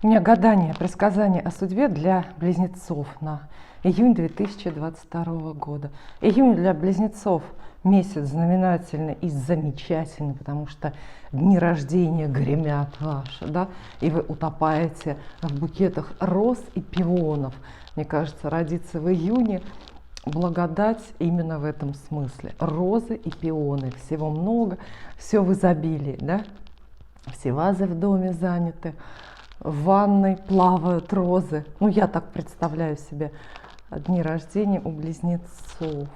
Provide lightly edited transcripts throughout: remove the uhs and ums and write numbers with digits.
У меня гадание, предсказание о судьбе для близнецов на июнь 2022 года. Июнь для близнецов месяц знаменательный и замечательный, потому что дни рождения гремят ваши, да, и вы утопаете в букетах роз и пионов. Мне кажется, родиться в июне благодать именно в этом смысле. Розы и пионы, всего много, все в изобилии, да? Все вазы в доме заняты, в ванной плавают розы. Ну, я так представляю себе дни рождения у близнецов.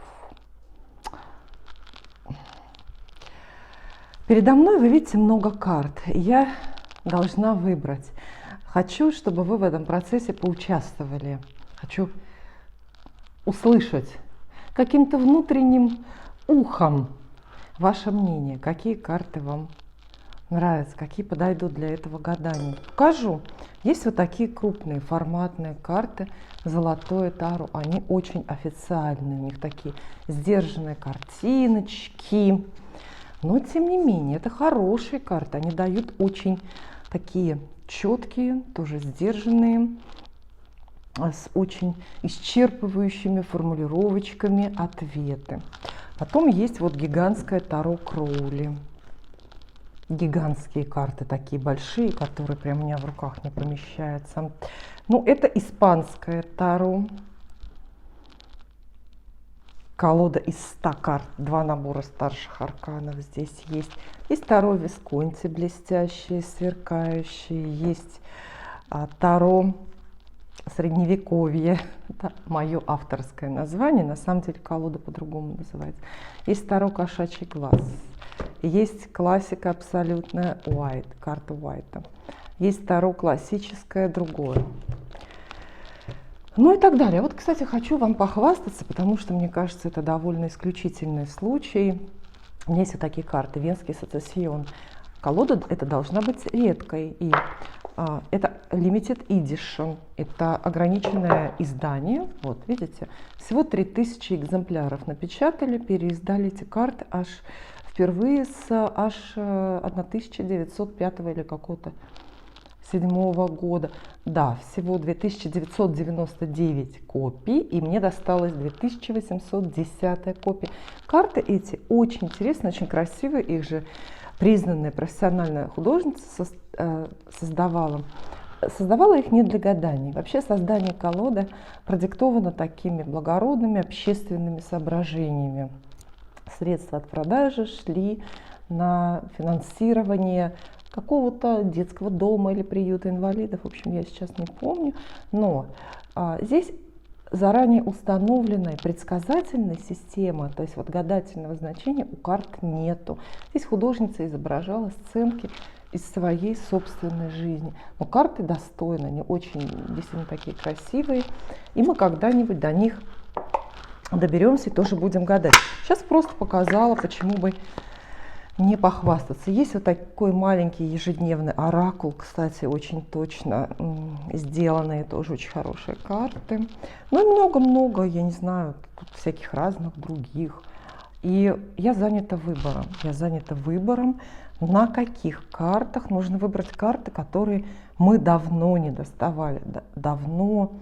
Передо мной вы видите много карт, и я должна выбрать. Хочу, чтобы вы в этом процессе поучаствовали. Хочу услышать каким-то внутренним ухом ваше мнение, какие карты вам нравятся, какие подойдут для этого гадания. Покажу. Есть вот такие крупные форматные карты, золотое таро, они очень официальные, у них такие сдержанные картиночки, но тем не менее это хорошие карты, они дают очень такие четкие, тоже сдержанные, с очень исчерпывающими формулировочками ответы. Потом есть вот гигантское таро Кроули. Гигантские карты, такие большие, которые прямо у меня в руках не помещаются. Ну, это испанское таро. Колода из 100 карт, 2 набора старших арканов здесь есть. Есть таро Висконти, блестящие, сверкающие. Есть таро Средневековье. Это мое авторское название. На самом деле колода по-другому называется. Есть таро Кошачий глаз. Есть классика абсолютная Уайт, карта Уайта. Есть таро классическое, другое. Ну и так далее. Вот, кстати, хочу вам похвастаться, потому что, мне кажется, это довольно исключительный случай. У меня есть вот такие карты. Венский сецессион. Колода эта должна быть редкой. И это limited edition. Это ограниченное издание. Вот, видите? Всего 3000 экземпляров напечатали, переиздали эти карты аж впервые с аж 1905 или какого-то 7-го года. Да, всего 2999 копий, и мне досталось 2810 копия. Карты эти очень интересные, очень красивые, их же признанная профессиональная художница создавала. Создавала их не для гаданий. Вообще создание колоды продиктовано такими благородными общественными соображениями. Средства от продажи шли на финансирование какого-то детского дома или приюта инвалидов. В общем, я сейчас не помню. Но здесь заранее установленной предсказательной системы, то есть вот гадательного значения у карт нету. Здесь художница изображала сценки из своей собственной жизни. Но карты достойны, они очень действительно такие красивые. И мы когда-нибудь до них доберемся и тоже будем гадать. Сейчас просто показала, почему бы не похвастаться. Есть вот такой маленький ежедневный оракул, кстати, очень точно сделанные, тоже очень хорошие карты. Ну и много-много, я не знаю, тут всяких разных других. И я занята выбором. Я занята выбором, на каких картах нужно выбрать карты, которые мы давно не доставали, давно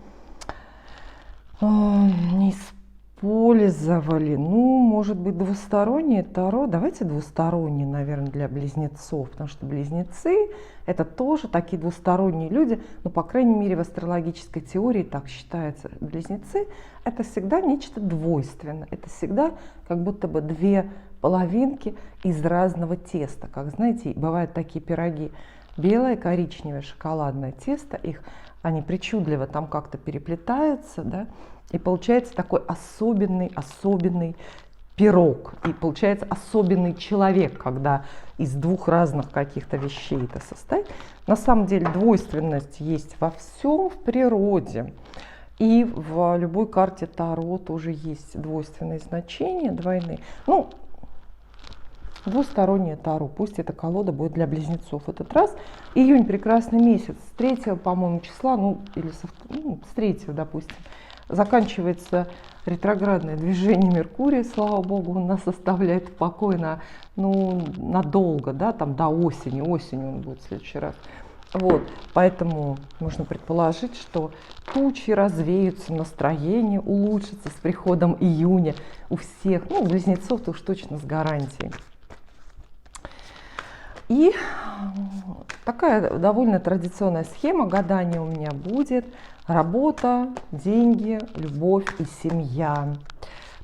не использовали. Ну, может быть, двустороннее таро. Давайте двустороннее, наверное, для близнецов, потому что близнецы это тоже такие двусторонние люди, но, по крайней мере, в астрологической теории так считается. Близнецы это всегда нечто двойственное, это всегда как будто бы две половинки из разного теста. Как знаете, бывают такие пироги, белое, коричневое, шоколадное тесто, они причудливо там как-то переплетаются, да, и получается такой особенный пирог. И получается особенный человек, когда из двух разных каких-то вещей это состоит. На самом деле двойственность есть во всем в природе. И в любой карте Таро тоже есть двойственные значения, двойные. Ну, двустороннее Таро. Пусть эта колода будет для близнецов в этот раз. Июнь прекрасный месяц. С 3, по-моему, числа, ну, или с 3, допустим, заканчивается ретроградное движение Меркурия, слава богу, он нас оставляет в покое надолго, да, там до осени. Осенью он будет в следующий раз. Вот, поэтому можно предположить, что тучи развеются, настроение улучшится с приходом июня у всех, ну, у близнецов-то уж точно с гарантией. И такая довольно традиционная схема гадания у меня будет: работа, деньги, любовь и семья.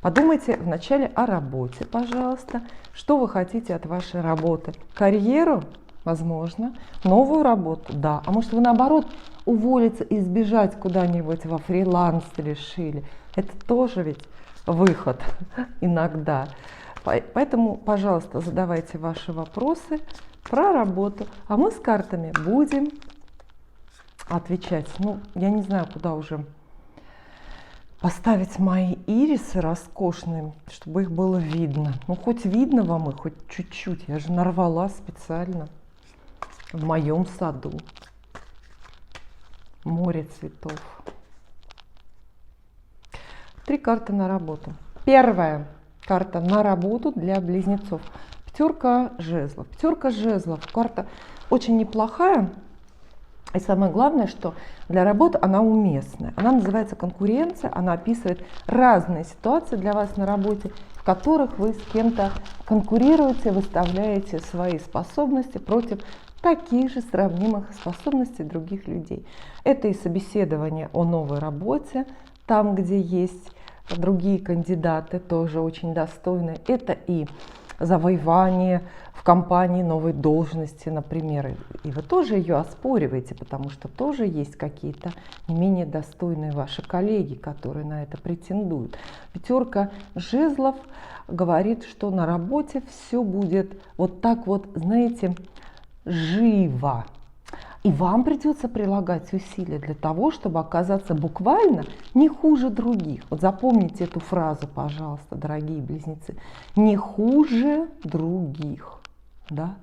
Подумайте вначале о работе, пожалуйста. Что вы хотите от вашей работы? Карьеру? Возможно. Новую работу? Да. А может, вы наоборот уволиться и сбежать куда-нибудь во фриланс решили? Это тоже ведь выход иногда. Поэтому, пожалуйста, задавайте ваши вопросы про работу. А мы с картами будем отвечать. Ну, я не знаю, куда уже поставить мои ирисы роскошные, чтобы их было видно. Ну, хоть видно вам их, хоть чуть-чуть. Я же нарвала специально в моем саду. Море цветов. 3 карты на работу. Первая карта на работу для близнецов. Пятерка жезлов. Пятерка жезлов. Карта очень неплохая. И самое главное, что для работы она уместная. Она называется конкуренция. Она описывает разные ситуации для вас на работе, в которых вы с кем-то конкурируете, выставляете свои способности против таких же сравнимых способностей других людей. Это и собеседование о новой работе, там, где есть другие кандидаты, тоже очень достойные. Это и завоевание в компании новой должности, например. И вы тоже ее оспориваете, потому что тоже есть какие-то не менее достойные ваши коллеги, которые на это претендуют. Пятерка жезлов говорит, что на работе все будет вот так вот, знаете, живо. И вам придется прилагать усилия для того, чтобы оказаться буквально не хуже других. Вот запомните эту фразу, пожалуйста, дорогие близнецы. Не хуже других. Да?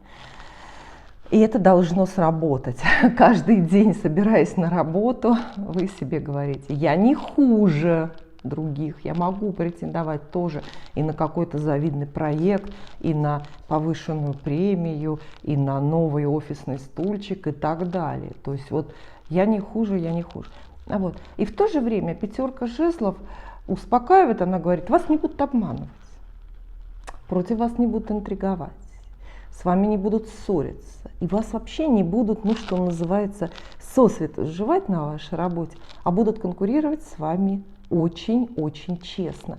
И это должно сработать. Каждый день, собираясь на работу, вы себе говорите: я не хуже других, я могу претендовать тоже и на какой-то завидный проект, и на повышенную премию, и на новый офисный стульчик и так далее. То есть вот я не хуже, я не хуже. Вот. И в то же время пятерка жезлов успокаивает, она говорит: вас не будут обманывать, против вас не будут интриговать, с вами не будут ссориться, и вас вообще не будут, ну что называется, сосвету сживать на вашей работе, а будут конкурировать с вами очень-очень честно.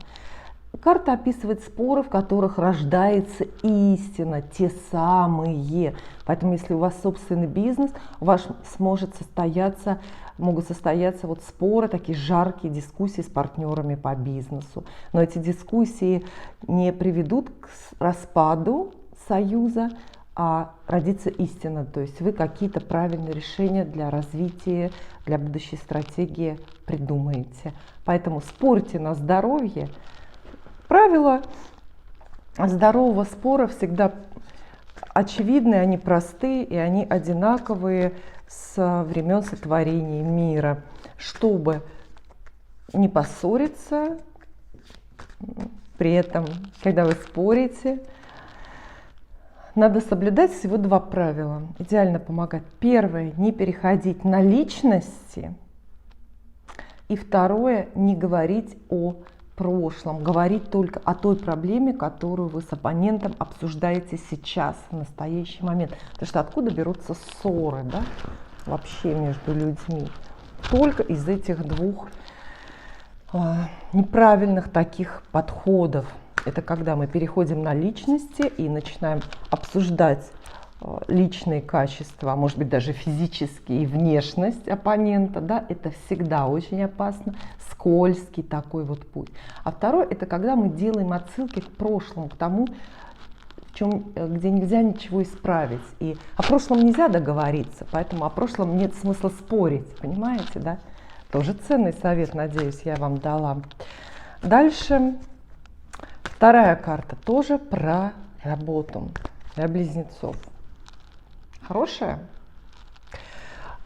Карта описывает споры, в которых рождается истина, те самые. Поэтому, если у вас собственный бизнес, у вас могут состояться вот споры, такие жаркие дискуссии с партнерами по бизнесу. Но эти дискуссии не приведут к распаду союза, а родится истина. То есть вы какие-то правильные решения для развития, для будущей стратегии придумаете. Поэтому спорьте на здоровье. Правила здорового спора всегда очевидны, они простые и они одинаковые с времен сотворения мира. Чтобы не поссориться, при этом, когда вы спорите, надо соблюдать всего 2 правила. Идеально помогать. Первое – не переходить на личности. И второе – не говорить о прошлом. Говорить только о той проблеме, которую вы с оппонентом обсуждаете сейчас, в настоящий момент. Потому что откуда берутся ссоры, да, вообще между людьми? Только из этих 2 неправильных таких подходов. Это когда мы переходим на личности и начинаем обсуждать личные качества, может быть, даже физические, и внешность оппонента. Да? Это всегда очень опасно, скользкий такой вот путь. А второе – это когда мы делаем отсылки к прошлому, к тому, где нельзя ничего исправить. И о прошлом нельзя договориться, поэтому о прошлом нет смысла спорить. Понимаете, да? Тоже ценный совет, надеюсь, я вам дала. Дальше. Вторая карта тоже про работу для близнецов. Хорошая?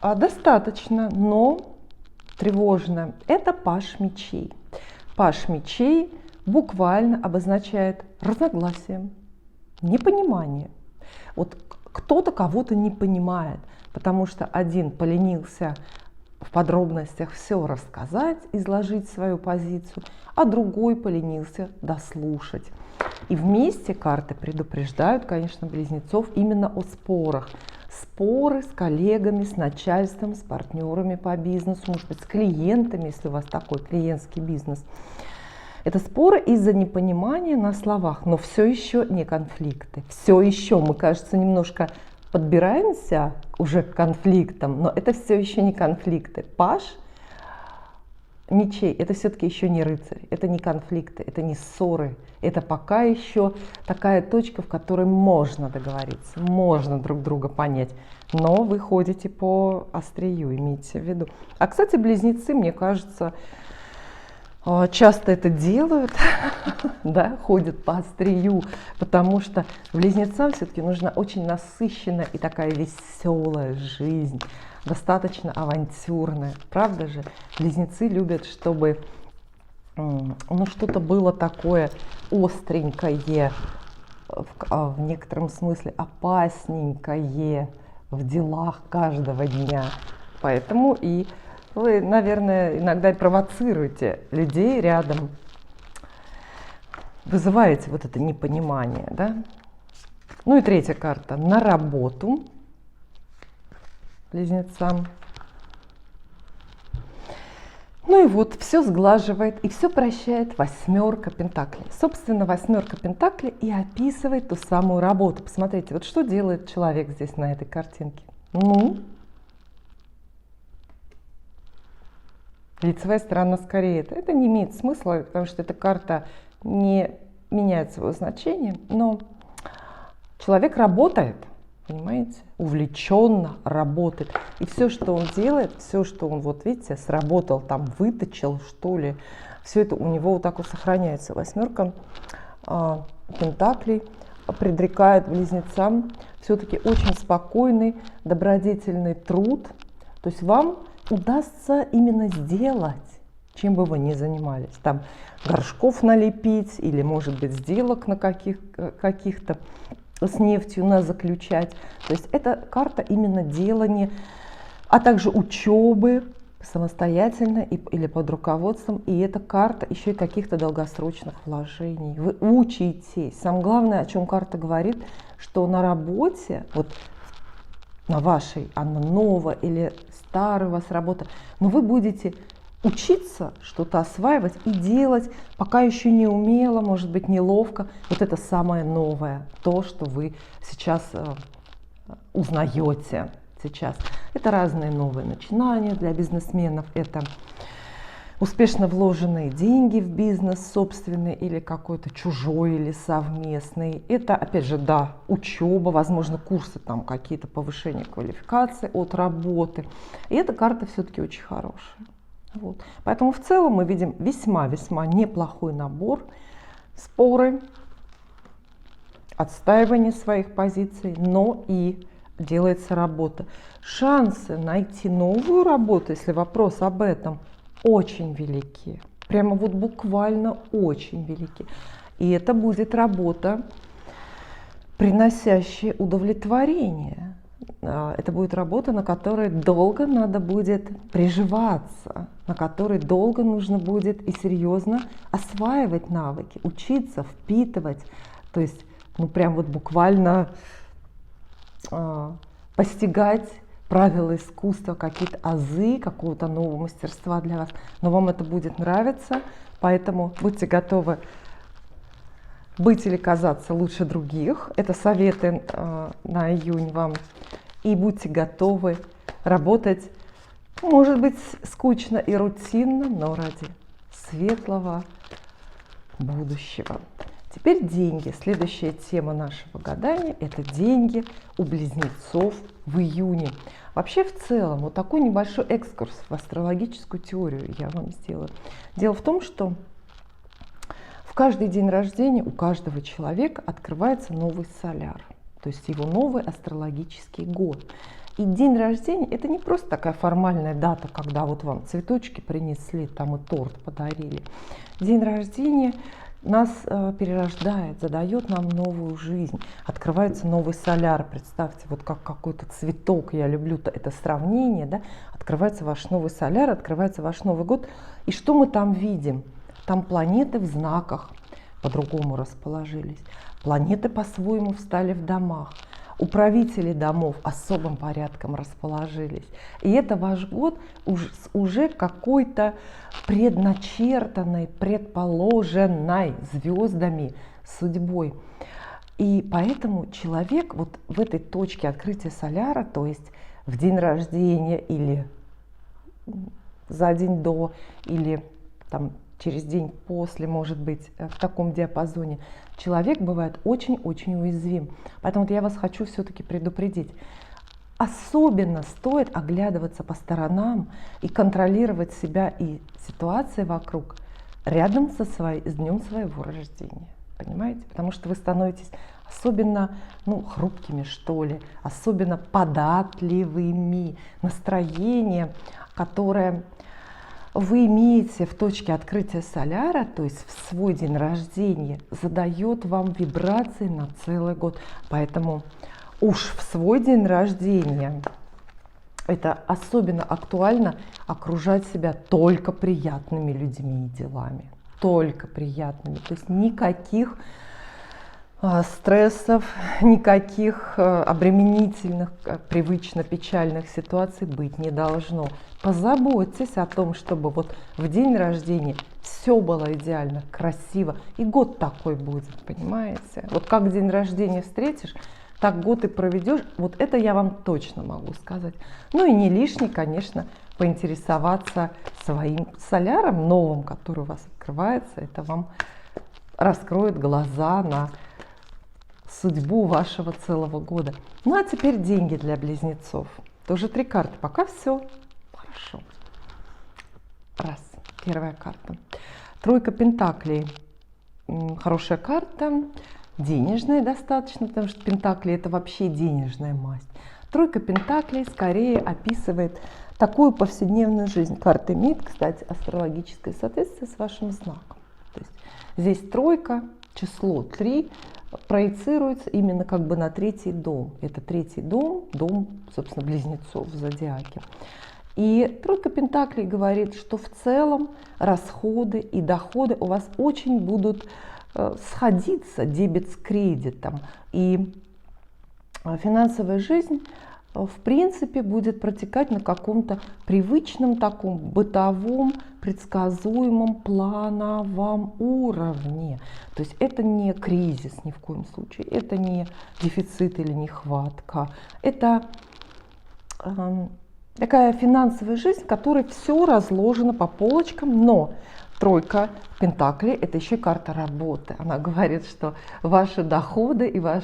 Достаточно, но тревожно. Это паж мечей. Паж мечей буквально обозначает разногласие, непонимание. Вот кто-то кого-то не понимает. потому что один поленился в подробностях все рассказать, изложить свою позицию, а другой поленился дослушать. И вместе карты предупреждают, конечно, близнецов именно о спорах. Споры с коллегами, с начальством, с партнерами по бизнесу, может быть, с клиентами, если у вас такой клиентский бизнес. Это споры из-за непонимания на словах, но все еще не конфликты. Все еще, мы, кажется, немножко подбираемся уже к конфликтам, но это все еще не конфликты. Паж мечей — это все-таки еще не рыцарь, это не конфликты, это не ссоры. Это пока еще такая точка, в которой можно договориться, можно друг друга понять, но вы ходите по острию, имейте в виду. А, кстати, близнецы, мне кажется, часто это делают, да, ходят по острию, потому что близнецам все-таки нужна очень насыщенная и такая веселая жизнь, достаточно авантюрная, правда же? Близнецы любят, чтобы что-то было такое остренькое, в некотором смысле опасненькое в делах каждого дня. Поэтому и вы, наверное, иногда провоцируете людей рядом, вызываете вот это непонимание, да? Ну и третья карта — на работу близнецам. Ну и вот, все сглаживает и все прощает восьмерка пентаклей. Собственно, восьмерка пентаклей и описывает ту самую работу. Посмотрите, вот что делает человек здесь на этой картинке. Ну, лицевая сторона скорее. Это не имеет смысла, потому что эта карта не меняет свое значение, но человек работает. Понимаете, увлеченно работает. И все, что он делает, все, что он, вот видите, сработал, там, выточил, что ли, все это у него вот так вот сохраняется. Восьмерка пентаклей предрекает близнецам все-таки очень спокойный, добродетельный труд. То есть вам удастся именно сделать, чем бы вы ни занимались. Там горшков налепить или, может быть, сделок на каких-то с нефтью заключать. То есть это карта именно делания, а также учебы самостоятельно или под руководством. И это карта еще и каких-то долгосрочных вложений. Вы учитесь. Самое главное, о чем карта говорит, что на работе, вот на вашей, она новая или старая у вас работа, но вы будете учиться что-то осваивать и делать, пока еще не умело, может быть, неловко. Вот это самое новое, то, что вы сейчас узнаете сейчас. Это разные новые начинания для бизнесменов. Это успешно вложенные деньги в бизнес собственный или какой-то чужой или совместный. Это, опять же, да, учеба, возможно, курсы, там какие-то повышения квалификации от работы. И эта карта все-таки очень хорошая. Вот. Поэтому в целом мы видим весьма-весьма неплохой набор. Споры, отстаивание своих позиций, но и делается работа. Шансы найти новую работу, если вопрос об этом, очень велики. Прямо вот буквально очень велики. И это будет работа, приносящая удовлетворение. Это будет работа, на которой долго надо будет приживаться, на которой долго нужно будет и серьезно осваивать навыки, учиться, впитывать. То есть, ну прям вот буквально постигать правила искусства, какие-то азы какого-то нового мастерства для вас. Но вам это будет нравиться, поэтому будьте готовы быть или казаться лучше других. Это советы на июнь вам. И будьте готовы работать, может быть, скучно и рутинно, но ради светлого будущего. Теперь деньги. Следующая тема нашего гадания – это деньги у близнецов в июне. Вообще, в целом, вот такой небольшой экскурс в астрологическую теорию я вам сделаю. Дело в том, что в каждый день рождения у каждого человека открывается новый соляр, то есть его новый астрологический год. И день рождения – это не просто такая формальная дата, когда вот вам цветочки принесли, там и торт подарили. День рождения – нас перерождает, задает нам новую жизнь. Открывается новый соляр. Представьте, вот как какой-то цветок, я люблю это сравнение, да? Открывается ваш новый соляр, открывается ваш Новый год. И что мы там видим? Там планеты в знаках по-другому расположились. Планеты по-своему встали в домах. Управители домов особым порядком расположились. И это ваш год уже какой-то предначертанной, предположенной звездами судьбой. И поэтому человек вот в этой точке открытия соляра, то есть в день рождения или за день до, или там через день после, может быть, в таком диапазоне, человек бывает очень-очень уязвим. Поэтому вот я вас хочу все-таки предупредить. Особенно стоит оглядываться по сторонам и контролировать себя и ситуации вокруг рядом с днем своего рождения. Понимаете? Потому что вы становитесь особенно хрупкими, что ли, особенно податливыми. Настроение, которое вы имеете в точке открытия соляра, то есть в свой день рождения, задает вам вибрации на целый год. Поэтому уж в свой день рождения это особенно актуально окружать себя только приятными людьми и делами. Только приятными. То есть никаких стрессов, никаких обременительных, привычно печальных ситуаций быть не должно. Позаботьтесь о том, чтобы вот в день рождения все было идеально, красиво. И год такой будет, понимаете? Вот как день рождения встретишь, так год и проведешь. Вот это я вам точно могу сказать. Ну и не лишний, конечно, поинтересоваться своим соляром новым, который у вас открывается. Это вам раскроет глаза на судьбу вашего целого года. Ну а теперь деньги для близнецов. Тоже 3 карты. Пока все хорошо. Раз. Первая карта. Тройка пентаклей. Хорошая карта. Денежная достаточно, потому что пентакли это вообще денежная масть. Тройка пентаклей скорее описывает такую повседневную жизнь. Карта имеет, кстати, астрологическое соответствие с вашим знаком. То есть здесь тройка, число 3 проецируется именно как бы на 3-й дом. Это 3-й дом, дом, собственно, близнецов в зодиаке. И тройка пентаклей говорит, что в целом расходы и доходы у вас очень будут сходиться, дебет с кредитом. И финансовая жизнь в принципе будет протекать на каком-то привычном таком бытовом, предсказуемом, плановом уровне. То есть это не кризис ни в коем случае, это не дефицит или нехватка. Это такая финансовая жизнь, в которой все разложено по полочкам, но тройка пентаклей – это еще карта работы. Она говорит, что ваши доходы и ваш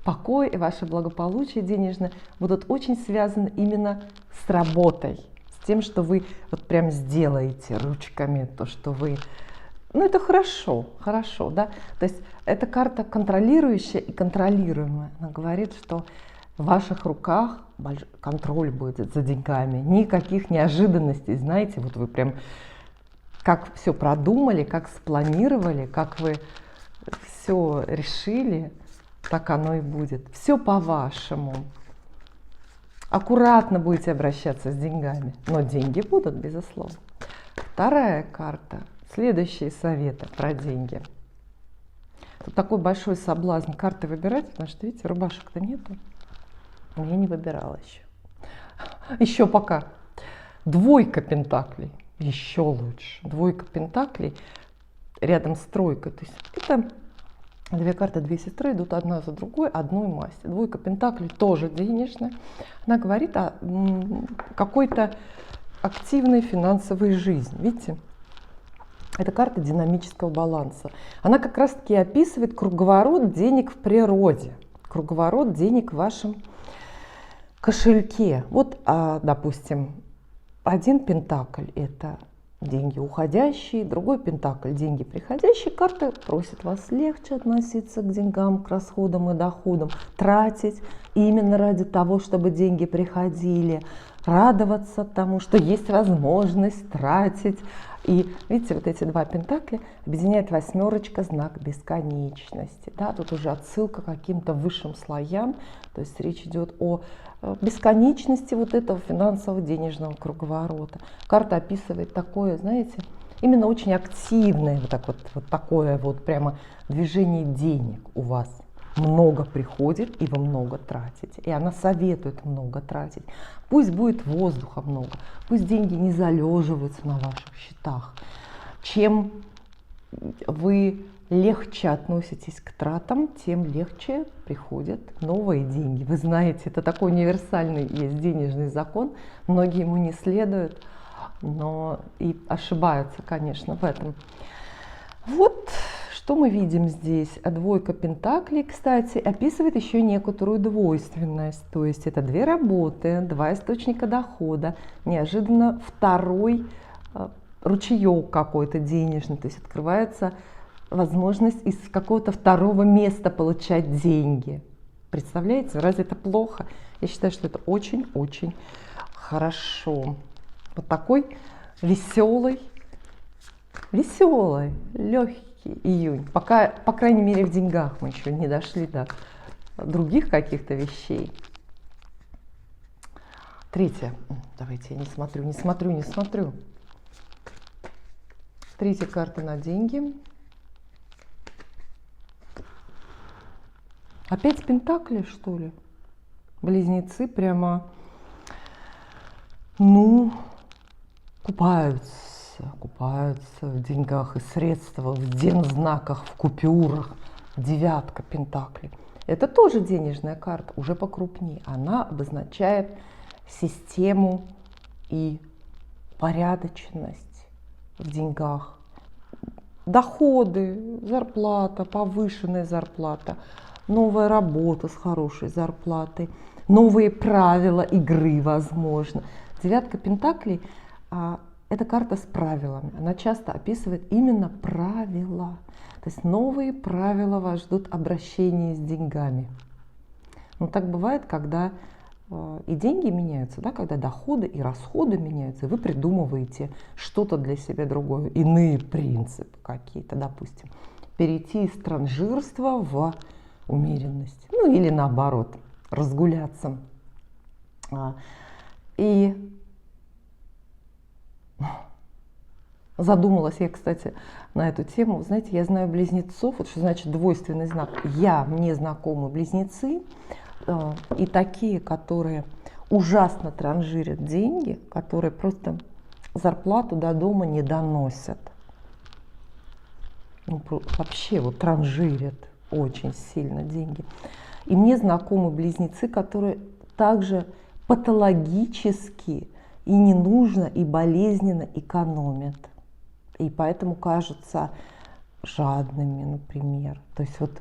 покой, и ваше благополучие денежное будут очень связаны именно с работой, с тем, что вы вот прям сделаете ручками, то, что вы… Ну, это хорошо, хорошо, да? То есть это карта контролирующая и контролируемая. Она говорит, что в ваших руках контроль будет за деньгами, никаких неожиданностей, знаете, вот вы прям… Как все продумали, как спланировали, как вы все решили, так оно и будет. Все по-вашему. Аккуратно будете обращаться с деньгами, но деньги будут, безусловно. Вторая карта. Следующие советы про деньги. Тут такой большой соблазн карты выбирать, потому что, видите, рубашек-то нету. Я не выбирала еще. Еще пока. Двойка пентаклей. Еще лучше. Двойка пентаклей рядом с тройкой. То есть это 2 карты, 2 сестры идут одна за другой, одной масти. Двойка пентаклей тоже денежная. Она говорит о какой-то активной финансовой жизни. Видите? Это карта динамического баланса. Она как раз-таки описывает круговорот денег в природе. Круговорот денег в вашем кошельке. Вот, допустим, один пентакль – это деньги уходящие, другой пентакль – деньги приходящие. Карта просит вас легче относиться к деньгам, к расходам и доходам, тратить именно ради того, чтобы деньги приходили, радоваться тому, что есть возможность тратить И видите, вот эти два пентакля объединяет восьмерочка, знак бесконечности. Да, тут уже отсылка к каким-то высшим слоям, то есть речь идет о бесконечности вот этого финансового денежного круговорота. Карта описывает такое, знаете, именно очень активное вот такое вот прямо движение денег у вас. Много приходит, и вы много тратите. И она советует много тратить. Пусть будет воздуха много, пусть деньги не залеживаются на ваших счетах. Чем вы легче относитесь к тратам, тем легче приходят новые деньги. Вы знаете, это такой универсальный есть денежный закон. Многие ему не следуют, но и ошибаются, конечно, в этом. Вот что мы видим здесь. Двойка пентаклей, кстати, описывает еще некоторую двойственность. То есть это две работы, два источника дохода, неожиданно второй ручеек какой-то денежный. То есть открывается возможность из какого-то второго места получать деньги. Представляете, разве это плохо? Я считаю, что это очень-очень хорошо. Вот такой веселый, легкий июнь. Пока, по крайней мере, в деньгах мы еще не дошли до других каких-то вещей. Третье. Давайте я не смотрю. Третья карта на деньги. Опять пентакли, что ли? Близнецы прямо, ну, купаются в деньгах и средствах, в дензнаках, в купюрах. Девятка пентаклей. Это тоже денежная карта, уже покрупнее. Она обозначает систему и порядочность в деньгах. Доходы, зарплата, повышенная зарплата, новая работа с хорошей зарплатой, новые правила игры, возможно. Девятка пентаклей это карта с правилами. Она часто описывает именно правила. То есть новые правила вас ждут обращения с деньгами. Но так бывает, когда и деньги меняются, да, когда доходы и расходы меняются, и вы придумываете что-то для себя другое, иные принципы какие-то, допустим, перейти из транжирства в умеренность, ну или наоборот, разгуляться. И задумалась я, кстати, на эту тему. Знаете, я знаю близнецов, вот что значит двойственный знак. Мне знакомы близнецы, и такие, которые ужасно транжирят деньги, которые просто зарплату до дома не доносят. Ну, вообще вот транжирят очень сильно деньги. И мне знакомы близнецы, которые также патологически и не нужно, и болезненно экономят. И поэтому кажутся жадными, например. То есть вот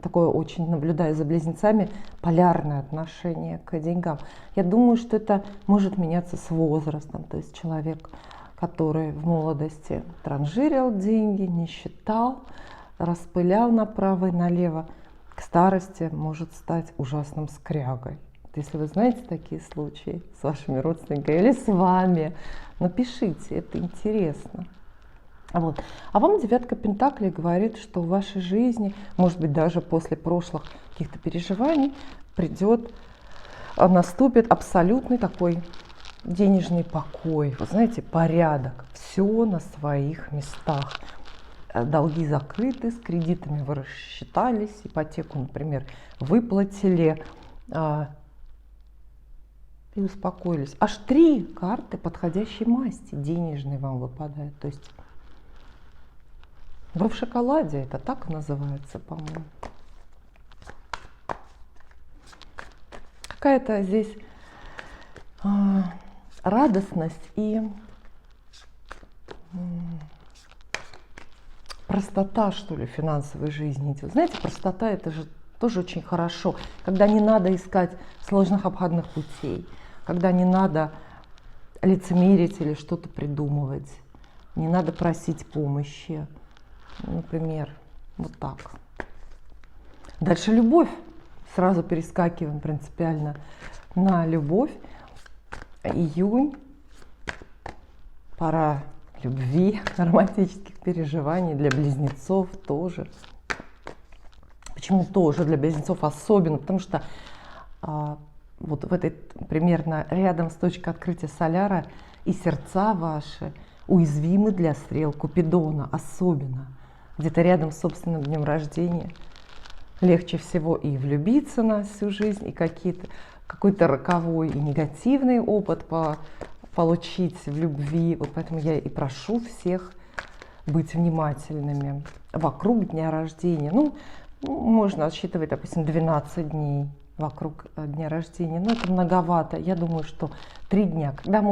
такое очень, наблюдаю за близнецами, полярное отношение к деньгам. Я думаю, что это может меняться с возрастом. То есть человек, который в молодости транжирил деньги, не считал, распылял направо и налево, к старости может стать ужасным скрягой. Если вы знаете такие случаи с вашими родственниками или с вами, напишите, это интересно. Вот. А вам девятка пентаклей говорит, что в вашей жизни, может быть, даже после прошлых каких-то переживаний, наступит абсолютный такой денежный покой. Вы знаете, порядок, все на своих местах. Долги закрыты, с кредитами вы рассчитались, ипотеку, например, выплатили и успокоились. Аж 3 карты подходящей масти денежной вам выпадают. То есть вы в шоколаде, это так называется, по-моему. Какая-то здесь радостность и простота, что ли, финансовой жизни идет. Знаете, простота — это же тоже очень хорошо, когда не надо искать сложных обходных путей, когда не надо лицемерить или что-то придумывать, не надо просить помощи. Например, вот так. Дальше любовь. Сразу перескакиваем принципиально на любовь. Июнь. Пора любви, романтических переживаний, для близнецов тоже. Почему тоже для близнецов особенно? Потому что вот в этой примерно рядом с точкой открытия соляра и сердца ваши уязвимы для стрел Купидона, особенно. Где-то рядом с собственным днем рождения легче всего и влюбиться на всю жизнь, и какой-то роковой и негативный опыт получить в любви. Вот поэтому я и прошу всех быть внимательными вокруг дня рождения. Ну, можно отсчитывать, допустим, 12 дней вокруг дня рождения, но это многовато. Я думаю, что 3 дня. Когда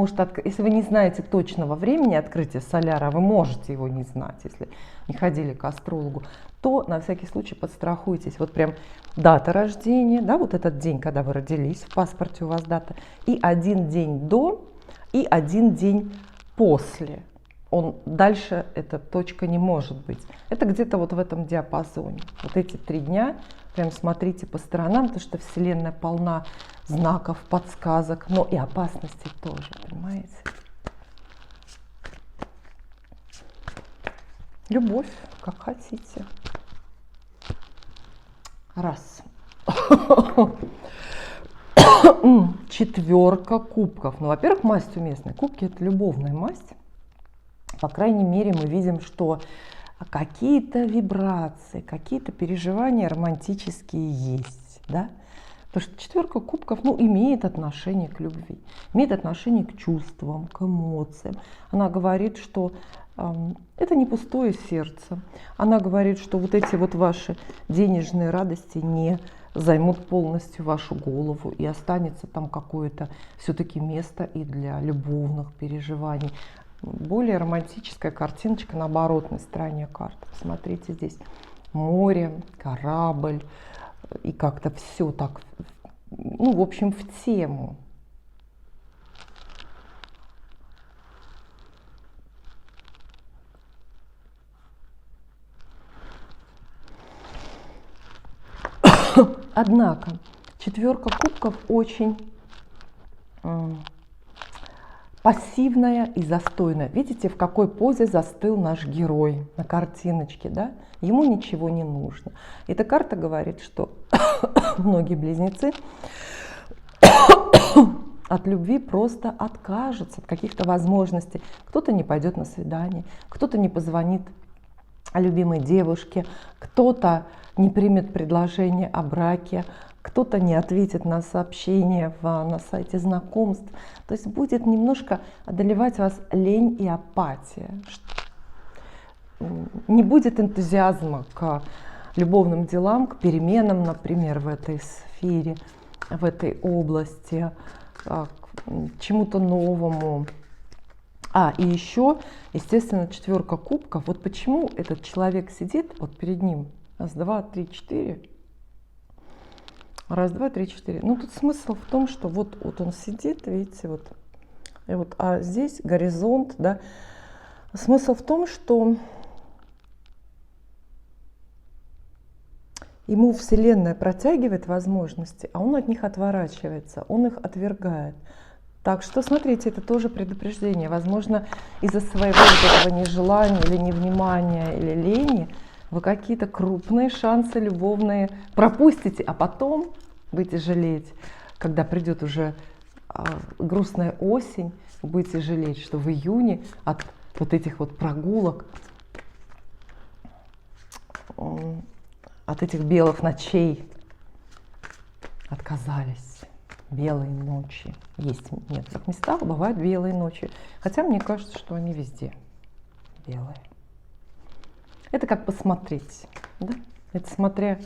если вы не знаете точного времени открытия соляра, вы можете его не знать, если не ходили к астрологу, то на всякий случай подстрахуйтесь. Вот прям дата рождения, да, вот этот день, когда вы родились, в паспорте у вас дата, и 1 день до, и 1 день после. Дальше эта точка не может быть. Это где-то вот в этом диапазоне. Вот эти 3 дня прям смотрите по сторонам, потому что Вселенная полна знаков, подсказок, но и опасностей тоже, понимаете? Любовь, как хотите. Раз. 4 кубков. Ну, во-первых, масть уместная. Кубки — это любовная масть. По крайней мере, мы видим, что какие-то вибрации, какие-то переживания романтические есть, да? Потому что 4 кубков, ну, имеет отношение к любви, имеет отношение к чувствам, к эмоциям. Она говорит, что это не пустое сердце. Она говорит, что вот эти вот ваши денежные радости не займут полностью вашу голову, и останется там какое-то все-таки место и для любовных переживаний. Более романтическая картиночка на оборотной стороне карты. Посмотрите, здесь море, корабль, и как-то все так, ну, в общем, в тему. Однако 4 кубков очень пассивная и застойная. Видите, в какой позе застыл наш герой на картиночке, да? Ему ничего не нужно. Эта карта говорит, что многие близнецы от любви просто откажутся, от каких-то возможностей. Кто-то не пойдет на свидание, кто-то не позвонит любимой девушке, кто-то не примет предложение о браке, кто-то не ответит на сообщение на сайте знакомств. То есть будет немножко одолевать вас лень и апатия. Не будет энтузиазма к любовным делам, к переменам, например, в этой сфере, в этой области, к чему-то новому. И еще, естественно, 4 кубков. Вот почему этот человек сидит вот перед ним. Раз, два, три, 4. Раз, два, три, 4. Ну, тут смысл в том, что вот он сидит, видите, а здесь горизонт, да. Смысл в том, что ему Вселенная протягивает возможности, а он от них отворачивается, он их отвергает. Так что, смотрите, это тоже предупреждение. Возможно, из-за своего вот этого нежелания или невнимания или лени вы какие-то крупные шансы любовные пропустите, а потом будете жалеть, когда придет уже грустная осень, вы будете жалеть, что в июне от вот этих вот прогулок, от этих белых ночей отказались. Белые ночи. Есть в некоторых местах, бывают белые ночи. Хотя мне кажется, что они везде белые. Это как посмотреть, да? Это смотря,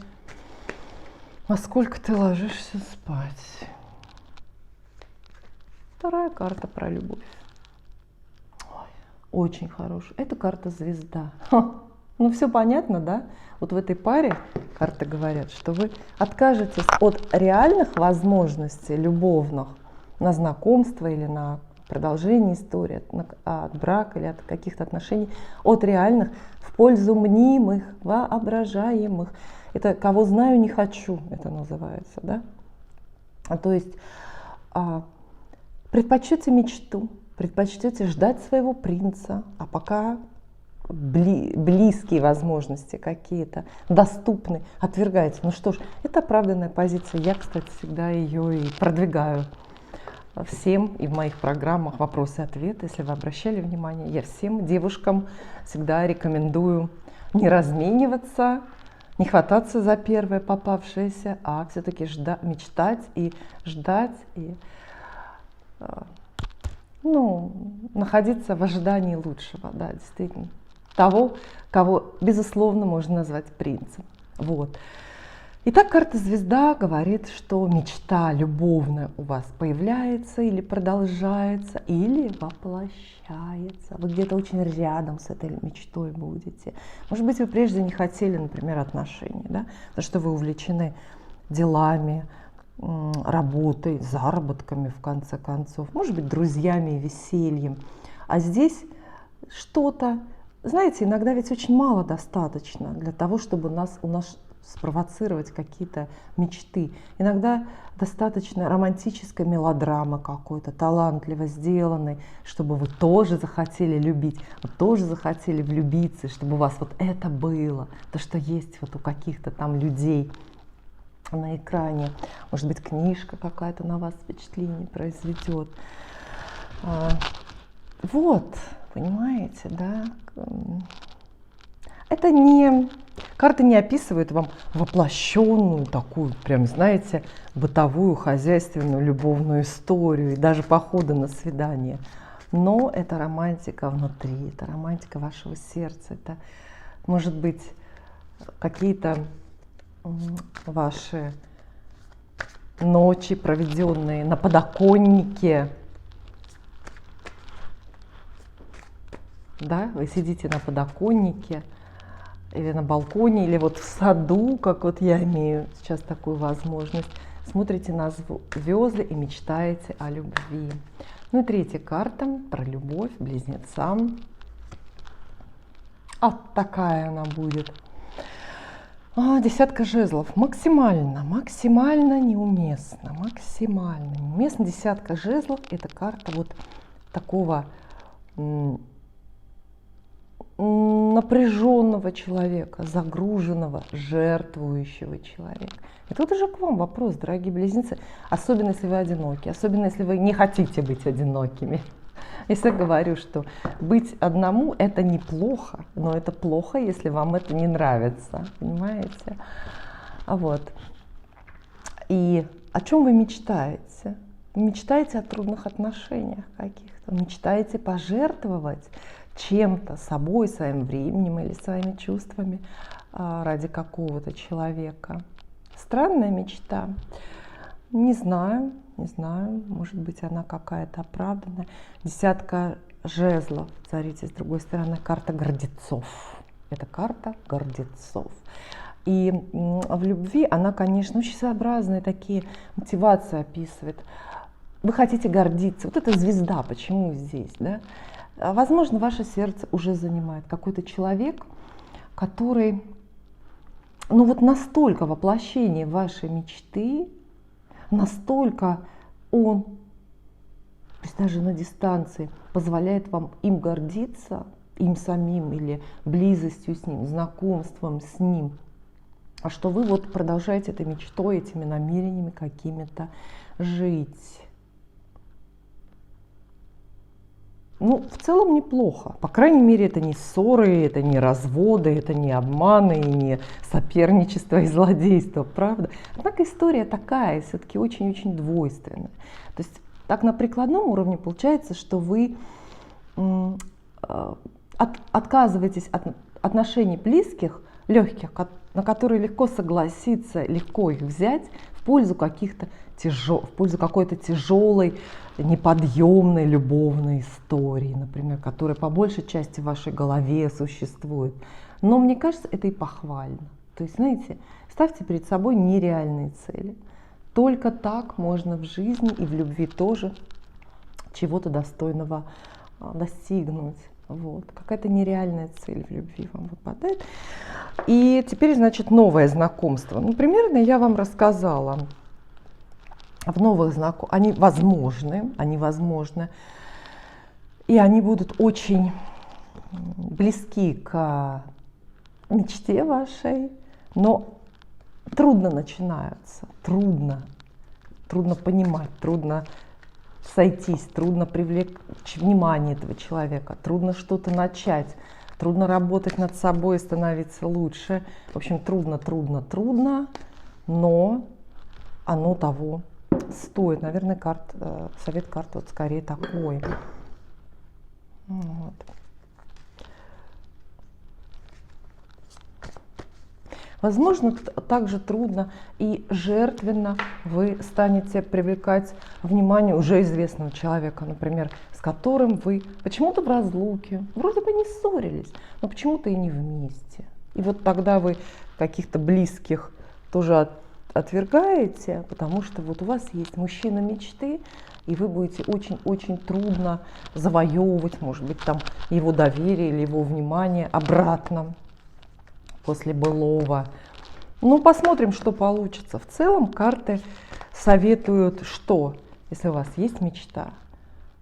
во сколько ты ложишься спать. 2 карта про любовь. Ой, очень хорошая. Это карта звезда. Ну, все понятно, да? Вот в этой паре карты говорят, что вы откажетесь от реальных возможностей любовных на знакомство или на продолжение истории, от брака или от каких-то отношений, от реальных в пользу мнимых, воображаемых. Это «кого знаю, не хочу», это называется, да? То есть предпочтете мечту, предпочтете ждать своего принца, а пока близкие возможности какие-то доступны, отвергаете. Ну что ж, это оправданная позиция. Я, кстати, всегда ее и продвигаю всем и в моих программах «Вопросы и ответы». Если вы обращали внимание, я всем девушкам всегда рекомендую не размениваться, не хвататься за первое попавшееся, а все-таки мечтать и ждать, и находиться в ожидании лучшего, да, действительно, того, кого, безусловно, можно назвать принцем. Вот. Итак, карта Звезда говорит, что мечта любовная у вас появляется или продолжается, или воплощается. Вы где-то очень рядом с этой мечтой будете. Может быть, вы прежде не хотели, например, отношений, да? Потому что вы увлечены делами, работой, заработками, в конце концов. Может быть, друзьями и весельем. А здесь что-то, знаете, иногда ведь очень мало достаточно для того, чтобы у нас спровоцировать какие-то мечты. Иногда достаточно романтической мелодрамы какой-то, талантливо сделанной, чтобы вы тоже захотели любить, вы тоже захотели влюбиться, чтобы у вас вот это было, то, что есть вот у каких-то там людей на экране. Может быть, книжка какая-то на вас впечатление произведет. Вот, понимаете, да? Это не... Карты не описывают вам воплощенную такую, прям, знаете, бытовую, хозяйственную, любовную историю и даже походы на свидание. Но это романтика внутри, это романтика вашего сердца. Это, может быть, какие-то ваши ночи, проведенные на подоконнике. Да, вы сидите на подоконнике, или на балконе, или вот в саду, как вот я имею сейчас такую возможность, смотрите на звезды и мечтаете о любви. Ну и третья карта про любовь близнецам. Такая она будет. Десятка жезлов. Максимально неуместно. Максимально неуместно. Десятка жезлов – это карта вот такого напряженного человека, загруженного, жертвующего человека. И тут уже к вам вопрос, дорогие близнецы, особенно если вы одиноки, особенно если вы не хотите быть одинокими. Если я говорю, что быть одному – это неплохо, но это плохо, если вам это не нравится, понимаете? Вот. И о чем вы мечтаете? Вы мечтаете о трудных отношениях каких-то, мечтаете пожертвовать чем-то, собой, своим временем или своими чувствами ради какого-то человека. Странная мечта. Не знаю, может быть, она какая-то оправданная. Десятка жезлов. Смотрите, с другой стороны, карта гордецов. Это карта гордецов. И в любви она, конечно, очень своеобразные такие мотивации описывает. Вы хотите гордиться. Вот эта звезда, почему здесь, да? Возможно, ваше сердце уже занимает какой-то человек, который, ну вот настолько воплощение вашей мечты, настолько он, то есть даже на дистанции, позволяет вам им гордиться, им самим или близостью с ним, знакомством с ним, а что вы вот продолжаете этой мечтой, этими намерениями какими-то жить. Ну, в целом неплохо. По крайней мере, это не ссоры, это не разводы, это не обманы, и не соперничество и злодейство, правда? Однако история такая, все-таки очень-очень двойственная. То есть так на прикладном уровне получается, что вы отказываетесь от отношений близких, легких, на которые легко согласиться, легко их взять в пользу в пользу какой-то тяжелой, неподъемной любовной истории, например, которая по большей части в вашей голове существует. Но мне кажется, это и похвально. То есть, знаете, ставьте перед собой нереальные цели. Только так можно в жизни и в любви тоже чего-то достойного достигнуть. Вот. Какая-то нереальная цель в любви вам выпадает. И теперь, значит, новое знакомство. Ну, примерно я вам рассказала. В новых знакомствах они возможны. И они будут очень близки к мечте вашей, но трудно начинаются, трудно понимать, трудно сойтись, трудно привлечь внимание этого человека, трудно что-то начать, трудно работать над собой и становиться лучше. В общем, трудно, но оно того стоит. Наверное, совет карт вот скорее такой. Вот. Возможно, также трудно и жертвенно вы станете привлекать внимание уже известного человека, например, с которым вы почему-то в разлуке, вроде бы не ссорились, но почему-то и не вместе. И вот тогда вы каких-то близких тоже отвергаете, потому что вот у вас есть мужчина мечты, и вы будете очень трудно завоевывать, может быть, там его доверие или его внимание обратно после былого. Ну, посмотрим, что получится. В целом карты советуют, что если у вас есть мечта,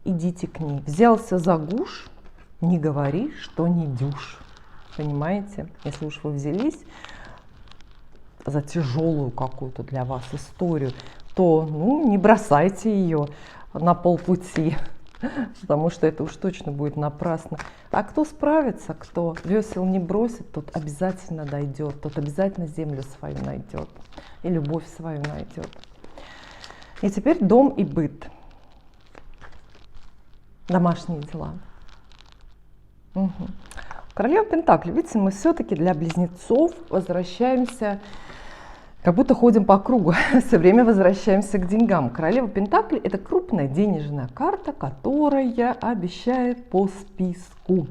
идите к ней. Взялся за гуж, не говори, что не дюж. Понимаете? Если уж вы взялись за тяжелую какую-то для вас историю, то ну, не бросайте ее на полпути, потому что это уж точно будет напрасно. А кто справится, кто весел не бросит, тот обязательно дойдет, тот обязательно землю свою найдет и любовь свою найдет. И теперь дом и быт. Домашние дела. Угу. Королева Пентаклей. Видите, мы все-таки для близнецов возвращаемся, как будто ходим по кругу, все время возвращаемся к деньгам. Королева Пентаклей – это крупная денежная карта, которая обещает по списку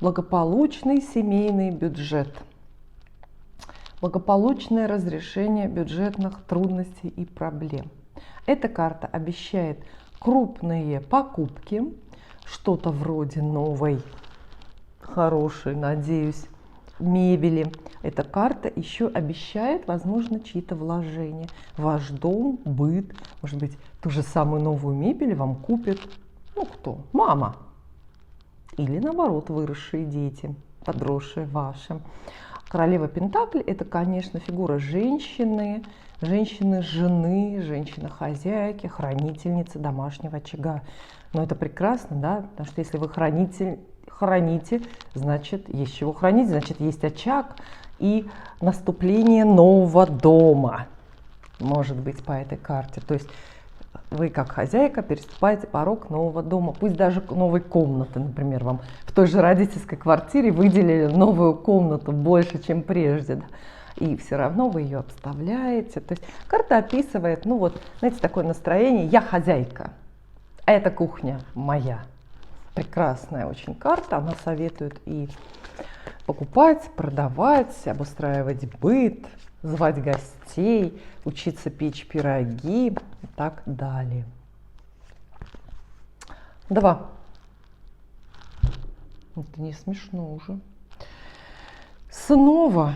благополучный семейный бюджет, благополучное разрешение бюджетных трудностей и проблем. Эта карта обещает крупные покупки, что-то вроде новой, хорошей, надеюсь, мебели. Эта карта еще обещает, возможно, чьи-то вложения. Ваш дом, быт, может быть, ту же самую новую мебель вам купит, ну кто? Мама. Или наоборот, выросшие дети, подросшие ваши. Королева Пентаклей – это, конечно, фигура женщины, женщины-жены, женщины-хозяйки, хранительницы домашнего очага. Но это прекрасно, да, потому что если вы храните, значит, есть чего хранить, значит, есть очаг и наступление нового дома, может быть, по этой карте. То есть вы, как хозяйка, переступаете порог нового дома, пусть даже новой комнаты, например, вам в той же родительской квартире выделили новую комнату больше, чем прежде, да? И все равно вы ее обставляете. То есть карта описывает, ну вот, знаете, такое настроение: я хозяйка, а эта кухня моя. Прекрасная очень карта, она советует и покупать, продавать, обустраивать быт, звать гостей, учиться печь пироги и так далее. 2. Это не смешно уже. Снова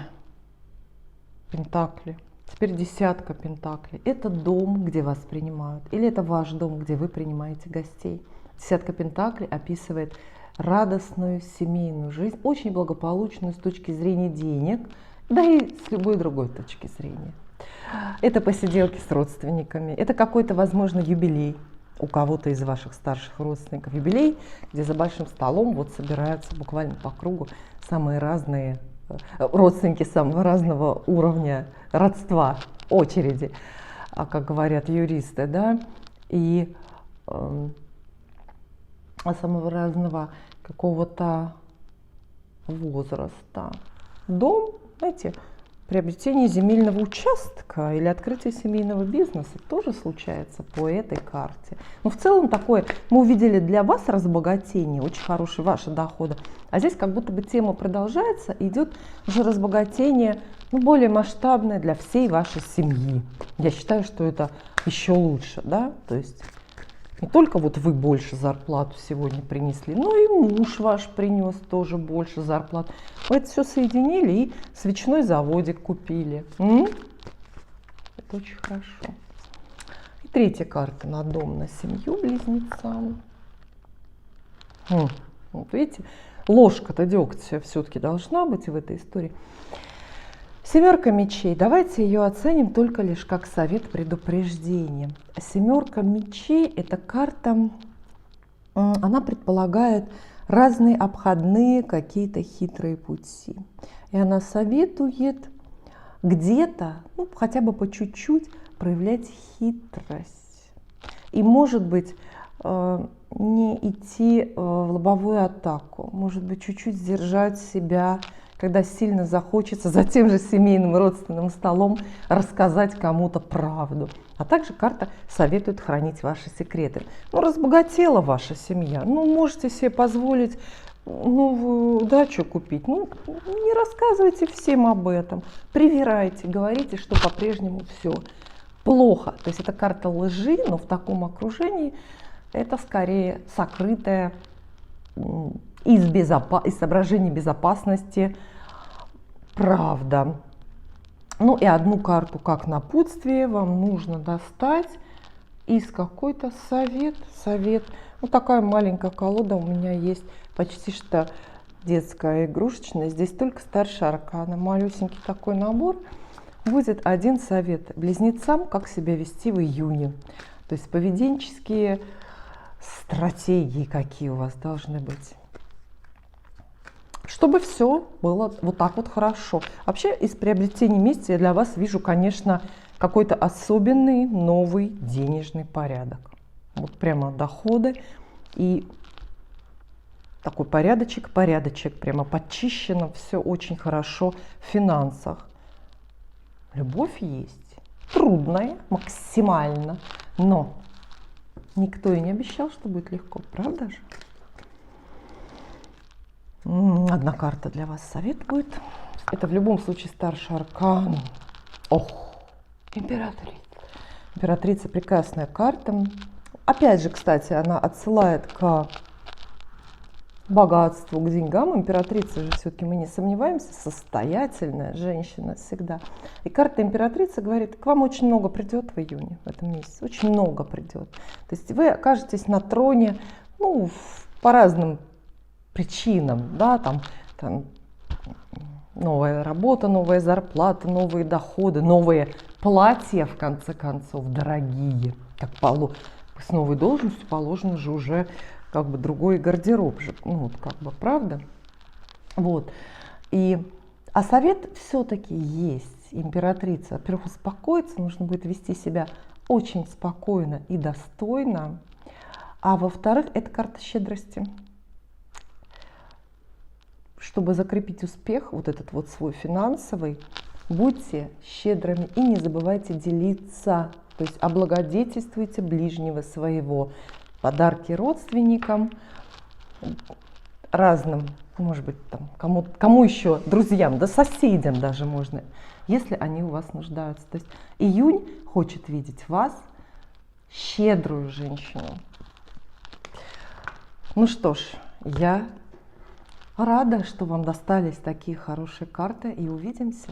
Пентакли. Теперь десятка Пентаклей. Это дом, где вас принимают, или это ваш дом, где вы принимаете гостей. Десятка Пентаклей описывает радостную семейную жизнь, очень благополучную с точки зрения денег, да и с любой другой точки зрения. Это посиделки с родственниками, это какой-то, возможно, юбилей у кого-то из ваших старших родственников. Юбилей, где за большим столом вот собираются буквально по кругу самые разные родственники самого разного уровня родства, очереди, как говорят юристы, да, и самого разного какого-то возраста. Дом, знаете, приобретение земельного участка или открытие семейного бизнеса тоже случается по этой карте. Но в целом такое, мы увидели для вас разбогатение, очень хорошие ваши доходы. А здесь как будто бы тема продолжается, идет уже разбогатение, ну, более масштабное для всей вашей семьи. Я считаю, что это еще лучше, да, то есть не только вот вы больше зарплату сегодня принесли, но и муж ваш принес тоже больше зарплат. Вы это все соединили и свечной заводик купили. Это очень хорошо. И третья карта на дом, на семью близнецам. Вот видите, ложка-то дегтя все-таки должна быть в этой истории. Семерка мечей. Давайте ее оценим только лишь как совет предупреждения. Семерка мечей – это карта, она предполагает разные обходные какие-то хитрые пути. И она советует где-то, ну, хотя бы по чуть-чуть проявлять хитрость. И, может быть, не идти в лобовую атаку, может быть, чуть-чуть сдержать себя, когда сильно захочется за тем же семейным родственным столом рассказать кому-то правду. А также карта советует хранить ваши секреты. Ну, разбогатела ваша семья, ну, можете себе позволить новую дачу купить. Ну, не рассказывайте всем об этом, привирайте, говорите, что по-прежнему все плохо. То есть это карта лжи, но в таком окружении это скорее сокрытая из соображений безопасности правда. Ну и одну карту как напутствие вам нужно достать из какой-то совет. Вот такая маленькая колода у меня есть, почти что детская, игрушечная. Здесь только старшая аркана. Малюсенький такой набор. Будет один совет близнецам, как себя вести в июне. То есть поведенческие стратегии какие у вас должны быть. Чтобы все было вот так вот хорошо. Вообще из приобретения месяца я для вас вижу, конечно, какой-то особенный новый денежный порядок. Вот прямо доходы и такой порядочек, прямо подчищено, все очень хорошо в финансах. Любовь есть, трудная максимально, но никто и не обещал, что будет легко, правда же? Одна карта для вас совет будет. Это в любом случае старший аркан. Ох, императрица. Императрица прекрасная карта. Опять же, кстати, она отсылает к богатству, к деньгам. Императрица же все-таки, мы не сомневаемся, состоятельная женщина всегда. И карта императрицы говорит, к вам очень много придет в июне, в этом месяце. Очень много придет. То есть вы окажетесь на троне, ну, по разным причинам, да, там новая работа, новая зарплата, новые доходы, новые платья, в конце концов, дорогие. Как с новой должностью положено же уже как бы другой гардероб же, ну вот как бы, правда? Вот. А совет все-таки есть, императрица. Во-первых, успокоиться, нужно будет вести себя очень спокойно и достойно. А во-вторых, это карта щедрости. Чтобы закрепить успех, вот этот вот свой финансовый, будьте щедрыми и не забывайте делиться. То есть облагодетельствуйте ближнего своего. Подарки родственникам, разным, может быть, там, кому еще, друзьям, да соседям даже можно, если они у вас нуждаются. То есть июнь хочет видеть вас, щедрую женщину. Ну что ж, я рада, что вам достались такие хорошие карты, и увидимся.